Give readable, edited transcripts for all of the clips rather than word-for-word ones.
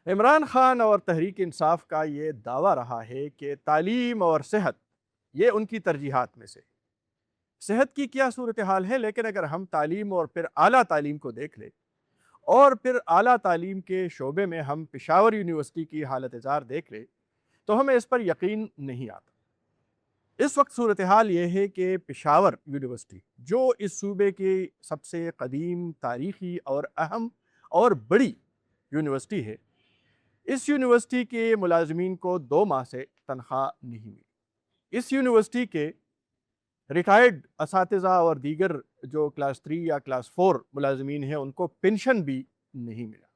عمران خان اور تحریک انصاف کا یہ دعویٰ رہا ہے کہ تعلیم اور صحت یہ ان کی ترجیحات میں سے صحت کی کیا صورتحال ہے، لیکن اگر ہم تعلیم اور پھر اعلیٰ تعلیم کو دیکھ لیں اور پھر اعلیٰ تعلیم کے شعبے میں ہم پشاور یونیورسٹی کی حالت زار دیکھ لیں تو ہمیں اس پر یقین نہیں آتا۔ اس وقت صورتحال یہ ہے کہ پشاور یونیورسٹی جو اس صوبے کی سب سے قدیم، تاریخی اور اہم اور بڑی یونیورسٹی ہے، اس یونیورسٹی کے ملازمین کو 2 ماہ سے تنخواہ نہیں ملی۔ اس یونیورسٹی کے ریٹائرڈ اساتذہ اور دیگر جو کلاس 3 یا کلاس 4 ملازمین ہیں ان کو پینشن بھی نہیں ملا۔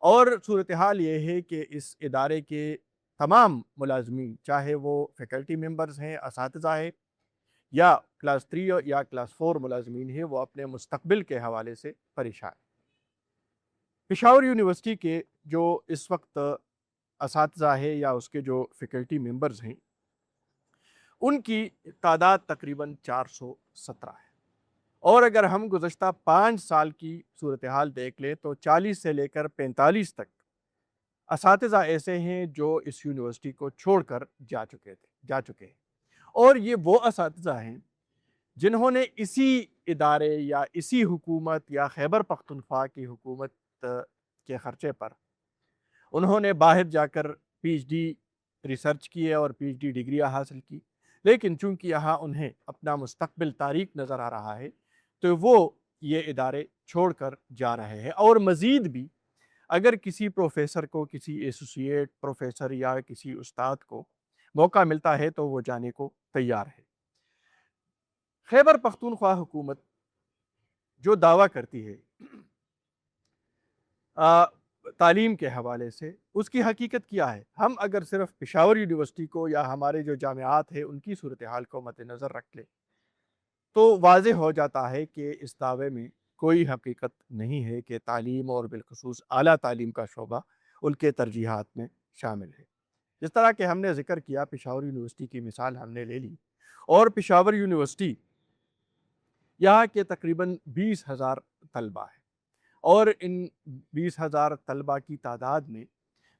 اور صورتحال یہ ہے کہ اس ادارے کے تمام ملازمین، چاہے وہ فیکلٹی ممبرز ہیں، اساتذہ ہیں، یا کلاس 3 یا کلاس 4 ملازمین ہیں، وہ اپنے مستقبل کے حوالے سے پریشان ہیں۔ پشاور یونیورسٹی کے جو اس وقت اساتذہ ہے یا اس کے جو فیکلٹی ممبرز ہیں ان کی تعداد تقریباً 417 ہے، اور اگر ہم گزشتہ 5 سال کی صورتحال دیکھ لیں تو 40 سے لے کر 45 تک اساتذہ ایسے ہیں جو اس یونیورسٹی کو چھوڑ کر جا چکے ہیں، اور یہ وہ اساتذہ ہیں جنہوں نے اسی ادارے یا اسی حکومت یا خیبر پختونخوا کی حکومت کے خرچے پر انہوں نے باہر جا کر پی ایچ ڈی ریسرچ کیے اور پی ایچ ڈی ڈگریاں حاصل کی، لیکن چونکہ یہاں انہیں اپنا مستقبل تاریک نظر آ رہا ہے تو وہ یہ ادارے چھوڑ کر جا رہے ہیں۔ اور مزید بھی اگر کسی پروفیسر کو، کسی ایسوسیٹ پروفیسر یا کسی استاد کو موقع ملتا ہے تو وہ جانے کو تیار ہے۔ خیبر پختونخوا حکومت جو دعویٰ کرتی ہے تعلیم کے حوالے سے، اس کی حقیقت کیا ہے؟ ہم اگر صرف پشاور یونیورسٹی کو یا ہمارے جو جامعات ہیں ان کی صورتحال کو مد نظر رکھ لیں تو واضح ہو جاتا ہے کہ اس دعوے میں کوئی حقیقت نہیں ہے کہ تعلیم اور بالخصوص اعلیٰ تعلیم کا شعبہ ان کے ترجیحات میں شامل ہے۔ جس طرح کہ ہم نے ذکر کیا، پشاور یونیورسٹی کی مثال ہم نے لے لی، اور پشاور یونیورسٹی یہاں کے تقریباً 20,000 طلبہ ہیں، اور ان 20,000 طلبہ کی تعداد میں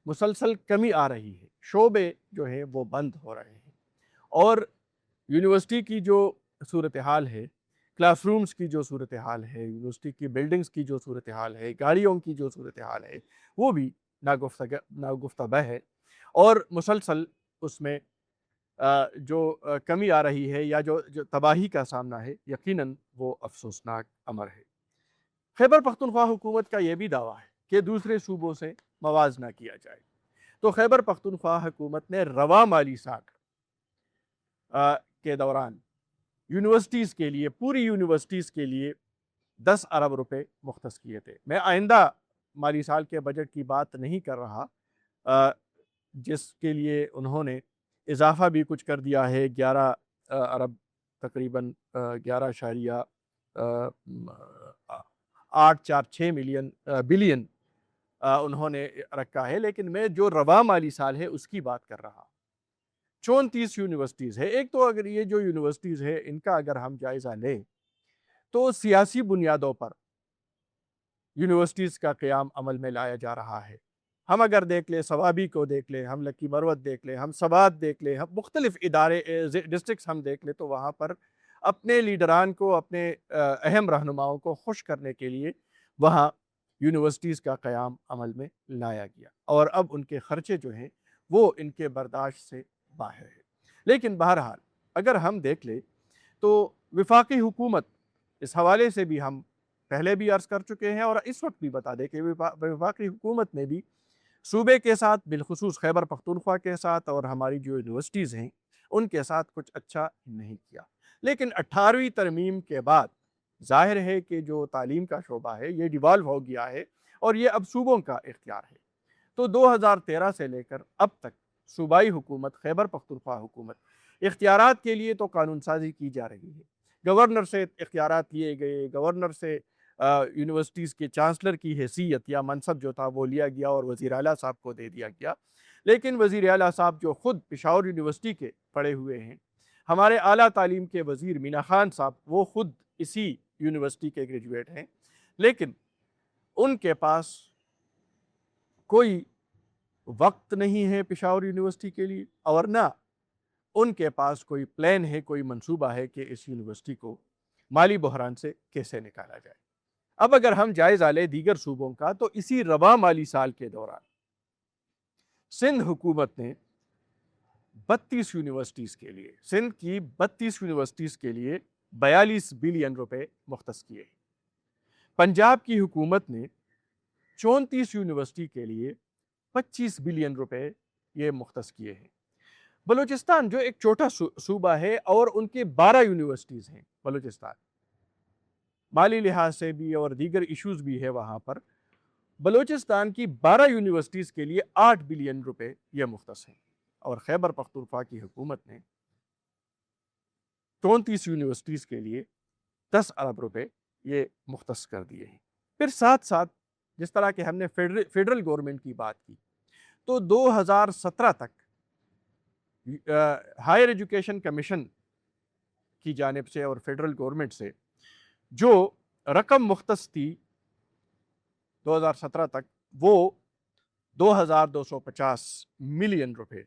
مسلسل کمی آ رہی ہے، شعبے جو ہیں وہ بند ہو رہے ہیں، اور یونیورسٹی کی جو صورتحال ہے، کلاس رومز کی جو صورتحال ہے، یونیورسٹی کی بلڈنگز کی جو صورتحال ہے، گاڑیوں کی جو صورتحال ہے، وہ بھی ناگفتہ ہے، اور مسلسل اس میں جو کمی آ رہی ہے یا جو تباہی کا سامنا ہے، یقیناً وہ افسوسناک امر ہے۔ خیبر پختونخوا حکومت کا یہ بھی دعویٰ ہے کہ دوسرے صوبوں سے موازنہ کیا جائے، تو خیبر پختونخوا حکومت نے رواں مالی سال کے دوران یونیورسٹیز کے لیے، پوری یونیورسٹیز کے لیے 10 ارب روپے مختص کیے تھے۔ میں آئندہ مالی سال کے بجٹ کی بات نہیں کر رہا، جس کے لیے انہوں نے اضافہ بھی کچھ کر دیا ہے، 11 ارب تقریباً 11.846 بلین انہوں نے رکھا ہے، لیکن میں جو رواں مالی سال ہے اس کی بات کر رہا۔ 34 یونیورسٹیز ہے۔ ایک تو اگر یہ جو یونیورسٹیز ہے ان کا اگر ہم جائزہ لیں تو سیاسی بنیادوں پر یونیورسٹیز کا قیام عمل میں لایا جا رہا ہے۔ ہم اگر دیکھ لیں، ثوابی کو دیکھ لیں، ہم لکی مروت دیکھ لیں، ہم سوات دیکھ لیں، ہم مختلف ادارے ڈسٹرکٹس ہم دیکھ لیں، تو وہاں پر اپنے لیڈران کو، اپنے اہم رہنماؤں کو خوش کرنے کے لیے وہاں یونیورسٹیز کا قیام عمل میں لایا گیا، اور اب ان کے خرچے جو ہیں وہ ان کے برداشت سے باہر ہے۔ لیکن بہرحال اگر ہم دیکھ لیں تو وفاقی حکومت، اس حوالے سے بھی ہم پہلے بھی عرض کر چکے ہیں اور اس وقت بھی بتا دیں کہ وفاقی حکومت نے بھی صوبے کے ساتھ، بالخصوص خیبر پختونخوا کے ساتھ اور ہماری جو یونیورسٹیز ہیں ان کے ساتھ کچھ اچھا نہیں کیا۔ لیکن 18ویں ترمیم کے بعد ظاہر ہے کہ جو تعلیم کا شعبہ ہے یہ ڈیوالو ہو گیا ہے اور یہ اب صوبوں کا اختیار ہے۔ تو 2013 سے لے کر اب تک صوبائی حکومت، خیبر پختونخوا حکومت، اختیارات کے لیے تو قانون سازی کی جا رہی ہے، گورنر سے اختیارات لیے گئے، گورنر سے یونیورسٹیز کے چانسلر کی حیثیت یا منصب جو تھا وہ لیا گیا اور وزیر اعلیٰ صاحب کو دے دیا گیا، لیکن وزیر اعلیٰ صاحب جو خود پشاور یونیورسٹی کے پڑھے ہوئے ہیں، ہمارے اعلیٰ تعلیم کے وزیر مینا خان صاحب وہ خود اسی یونیورسٹی کے گریجویٹ ہیں، لیکن ان کے پاس کوئی وقت نہیں ہے پشاور یونیورسٹی کے لیے، اور نہ ان کے پاس کوئی پلان ہے، کوئی منصوبہ ہے کہ اس یونیورسٹی کو مالی بحران سے کیسے نکالا جائے۔ اب اگر ہم جائزہ لیں دیگر صوبوں کا، تو اسی رواں مالی سال کے دوران سندھ حکومت نے 32 یونیورسٹیز کے لیے، سندھ کی 32 یونیورسٹیز کے لیے 42 بلین روپے مختص کیے۔ پنجاب کی حکومت نے 34 یونیورسٹی کے لیے 25 بلین روپے یہ مختص کیے ہیں۔ بلوچستان جو ایک چھوٹا صوبہ ہے اور ان کے 12 یونیورسٹیز ہیں، بلوچستان مالی لحاظ سے بھی اور دیگر ایشوز بھی ہے وہاں پر، بلوچستان کی 12 یونیورسٹیز کے لیے 8 بلین روپے یہ مختص ہیں، اور خیبر پختونخوا کی حکومت نے 34 یونیورسٹیز کے لیے 10 ارب روپے یہ مختص کر دیے ہیں۔ پھر ساتھ ساتھ جس طرح کہ ہم نے فیڈرل گورنمنٹ کی بات کی، تو 2017 تک ہائر ایجوکیشن کمیشن کی جانب سے اور فیڈرل گورنمنٹ سے جو رقم مختص تھی 2017 تک، وہ 2250 ملین روپے،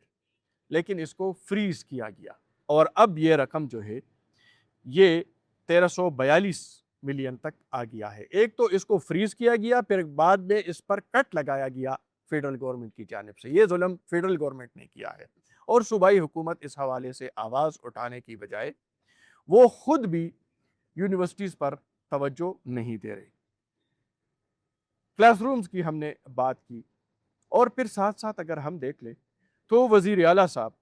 لیکن اس کو فریز کیا گیا، اور اب یہ رقم جو ہے یہ 1342 ملین تک آ گیا ہے۔ ایک تو اس کو فریز کیا گیا، پھر بعد میں اس پر کٹ لگایا گیا فیڈرل گورنمنٹ کی جانب سے۔ یہ ظلم فیڈرل گورنمنٹ نے کیا ہے، اور صوبائی حکومت اس حوالے سے آواز اٹھانے کی بجائے وہ خود بھی یونیورسٹیز پر توجہ نہیں دے رہی۔ کلاس رومز کی ہم نے بات کی، اور پھر ساتھ ساتھ اگر ہم دیکھ لیں تو وزیر اعلیٰ صاحب،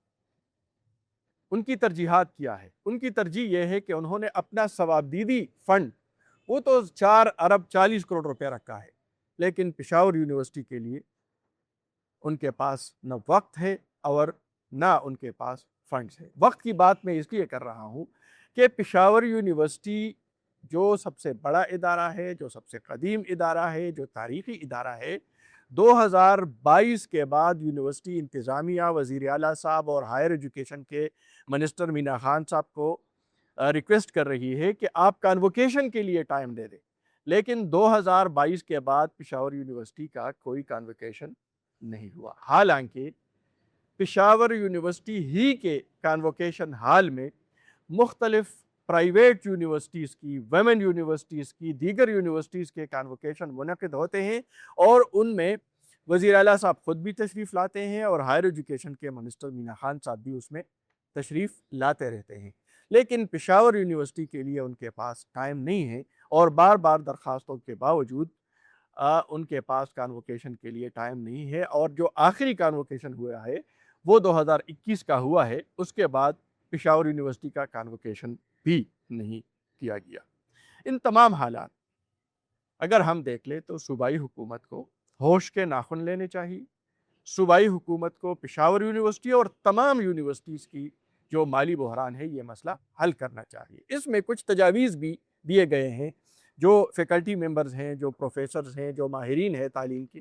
ان کی ترجیحات کیا ہے؟ ان کی ترجیح یہ ہے کہ انہوں نے اپنا ثوابدیدی فنڈ، وہ تو 4 ارب 40 کروڑ روپے رکھا ہے، لیکن پشاور یونیورسٹی کے لیے ان کے پاس نہ وقت ہے اور نہ ان کے پاس فنڈز ہے۔ وقت کی بات میں اس لیے کر رہا ہوں کہ پشاور یونیورسٹی جو سب سے بڑا ادارہ ہے، جو سب سے قدیم ادارہ ہے، جو تاریخی ادارہ ہے، 2022 کے بعد یونیورسٹی انتظامیہ وزیر اعلیٰ صاحب اور ہائر ایجوکیشن کے منسٹر مینا خان صاحب کو ریکویسٹ کر رہی ہے کہ آپ کانووکیشن کے لیے ٹائم دے دیں، لیکن 2022 کے بعد پشاور یونیورسٹی کا کوئی کانووکیشن نہیں ہوا، حالانکہ پشاور یونیورسٹی ہی کے کانووکیشن ہال میں مختلف پرائیویٹ یونیورسٹیز کی، ویمن یونیورسٹیز کی، دیگر یونیورسٹیز کے کانووکیشن منعقد ہوتے ہیں، اور ان میں وزیر اعلیٰ صاحب خود بھی تشریف لاتے ہیں اور ہائر ایجوکیشن کے منسٹر مینا خان صاحب بھی اس میں تشریف لاتے رہتے ہیں، لیکن پشاور یونیورسٹی کے لیے ان کے پاس ٹائم نہیں ہے، اور بار بار درخواستوں کے باوجود ان کے پاس کانووکیشن کے لیے ٹائم نہیں ہے، اور جو آخری کانووکیشن ہوا ہے وہ 2021 کا ہوا ہے، اس کے بعد پشاور یونیورسٹی کا کانووکیشن بھی نہیں کیا گیا۔ ان تمام حالات اگر ہم دیکھ لیں تو صوبائی حکومت کو ہوش کے ناخن لینے چاہیے، صوبائی حکومت کو پشاور یونیورسٹی اور تمام یونیورسٹیز کی جو مالی بحران ہے یہ مسئلہ حل کرنا چاہیے۔ اس میں کچھ تجاویز بھی دیے گئے ہیں جو فیکلٹی ممبرز ہیں، جو پروفیسرز ہیں، جو ماہرین ہیں تعلیم کی۔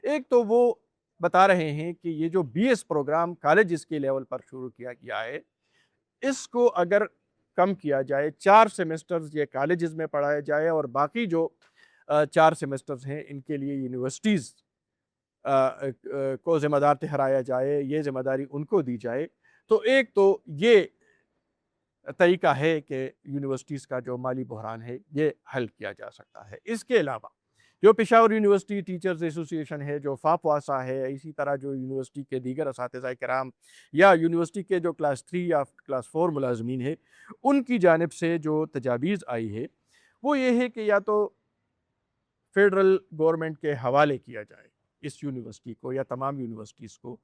ایک تو وہ بتا رہے ہیں کہ یہ جو بی ایس پروگرام کالجز کے لیول پر شروع کیا گیا ہے، اس کو اگر کم کیا جائے، 4 سیمسٹرز یہ کالجز میں پڑھایا جائے، اور باقی جو 4 سیمسٹرز ہیں ان کے لیے یونیورسٹیز کو ذمہ دار ٹھہرایا جائے، یہ ذمہ داری ان کو دی جائے، تو ایک تو یہ طریقہ ہے کہ یونیورسٹیز کا جو مالی بحران ہے یہ حل کیا جا سکتا ہے۔ اس کے علاوہ جو پشاور یونیورسٹی ٹیچرز ایسوسی ایشن ہے، جو فاپواسا ہے، اسی طرح جو یونیورسٹی کے دیگر اساتذہ کرام یا یونیورسٹی کے جو کلاس 3 یا کلاس 4 ملازمین ہیں، ان کی جانب سے جو تجاویز آئی ہے وہ یہ ہے کہ یا تو فیڈرل گورنمنٹ کے حوالے کیا جائے اس یونیورسٹی کو یا تمام یونیورسٹیز کو،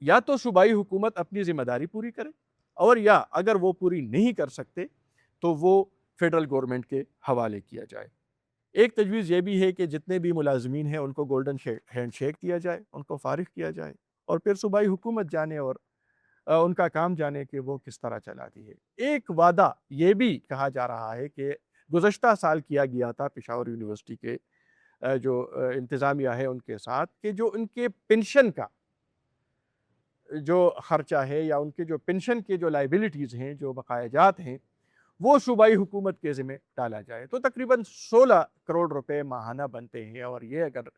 یا تو صوبائی حکومت اپنی ذمہ داری پوری کرے، اور یا اگر وہ پوری نہیں کر سکتے تو وہ فیڈرل گورنمنٹ کے حوالے کیا جائے۔ ایک تجویز یہ بھی ہے کہ جتنے بھی ملازمین ہیں ان کو گولڈن ہینڈ شیک دیا جائے، ان کو فارغ کیا جائے، اور پھر صوبائی حکومت جانے اور ان کا کام جانے کہ وہ کس طرح چلاتی ہے۔ ایک وعدہ یہ بھی کہا جا رہا ہے کہ گزشتہ سال کیا گیا تھا پشاور یونیورسٹی کے جو انتظامیہ ہے ان کے ساتھ، کہ جو ان کے پنشن کا جو خرچہ ہے یا ان کے جو پنشن کے جو لائبلٹیز ہیں، جو بقایا جات ہیں، وہ صوبائی حکومت کے ذمہ ڈالا جائے، تو تقریباً 16 کروڑ روپے ماہانہ بنتے ہیں، اور یہ اگر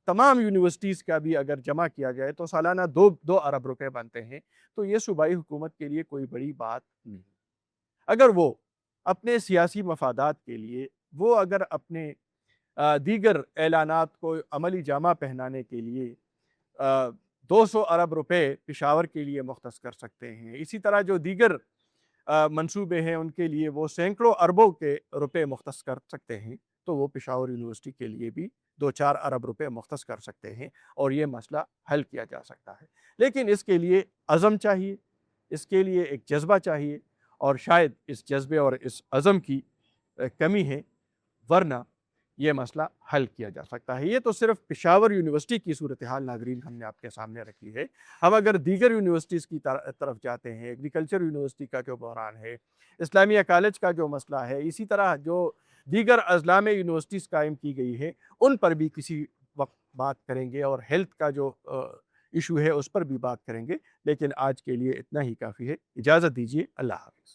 تمام یونیورسٹیز کا بھی اگر جمع کیا جائے تو سالانہ 2 ارب روپے بنتے ہیں، تو یہ صوبائی حکومت کے لیے کوئی بڑی بات نہیں۔ اگر وہ اپنے سیاسی مفادات کے لیے، وہ اگر اپنے دیگر اعلانات کو عملی جامہ پہنانے کے لیے 200 ارب روپے پشاور کے لیے مختص کر سکتے ہیں، اسی طرح جو دیگر منصوبے ہیں ان کے لیے وہ سینکڑوں اربوں کے روپے مختص کر سکتے ہیں، تو وہ پشاور یونیورسٹی کے لیے بھی 2-4 ارب روپے مختص کر سکتے ہیں اور یہ مسئلہ حل کیا جا سکتا ہے۔ لیکن اس کے لیے عزم چاہیے، اس کے لیے ایک جذبہ چاہیے، اور شاید اس جذبے اور اس عزم کی کمی ہے، ورنہ یہ مسئلہ حل کیا جا سکتا ہے۔ یہ تو صرف پشاور یونیورسٹی کی صورتحال ناظرین ہم نے آپ کے سامنے رکھی ہے۔ ہم اگر دیگر یونیورسٹیز کی طرف جاتے ہیں، ایگریکلچر یونیورسٹی کا جو بحران ہے، اسلامیہ کالج کا جو مسئلہ ہے، اسی طرح جو دیگر اضلاع میں یونیورسٹیز قائم کی گئی ہے، ان پر بھی کسی وقت بات کریں گے، اور ہیلتھ کا جو ایشو ہے اس پر بھی بات کریں گے۔ لیکن آج کے لیے اتنا ہی کافی ہے۔ اجازت دیجیے، اللہ حافظ۔